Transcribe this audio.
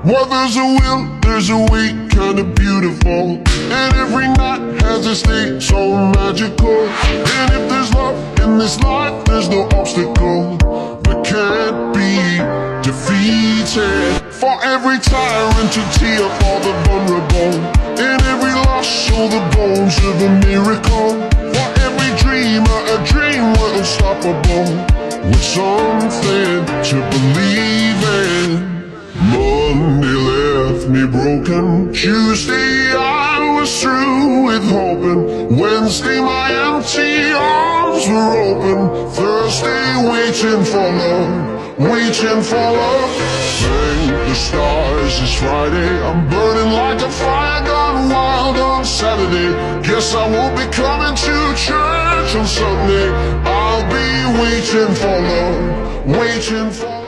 Well, there's a will, there's a way, kinda beautiful. And every night has a state so magical. And if there's love in this life, there's no obstacle that can't be defeated. For every tyrant to tear for the vulnerable. In every loss, show the bones of a miracle. For every dreamer, a dream were unstoppable. With something to believe in. Monday left me broken. Tuesday I was through with hoping. Wednesday my empty arms were open. Thursday waiting for love, waiting for love. Thank the stars it's Friday. I'm burning like a fire gone wild on Saturday. Guess I won't be coming to church on Sunday. I'll be waiting for love, waiting for love.